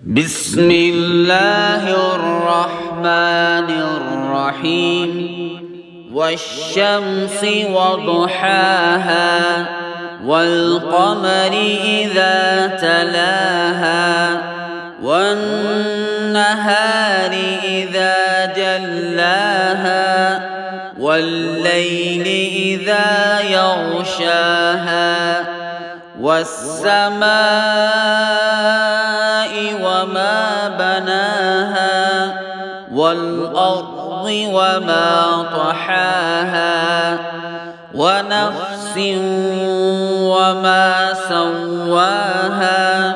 بسم الله الرحمن الرحيم والشمس وضحاها والقمر إذا تلاها والنهار إذا جلاها والليل إذا يغشاها والسماء وما بناها والأرض وما طحاها ونفس وما سواها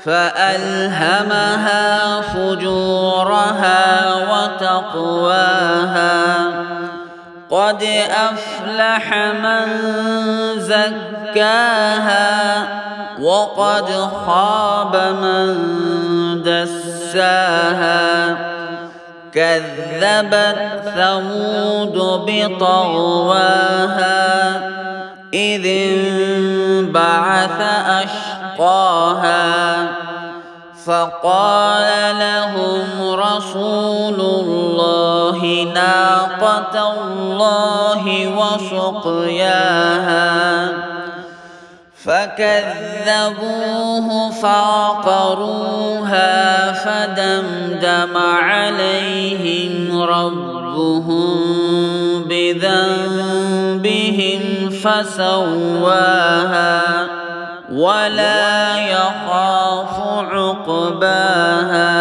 فألهمها فجورها وتقواها قد أفلح من زكاها وقد خاب من دساها كذبت ثمود بطغواها إذ انبعث أشقاها فقال لهم رسول الله ناقة الله وسقياها فكذبوه فعقروها فدمدم عليهم ربهم بذنبهم فسواها ولا يخاف عقباها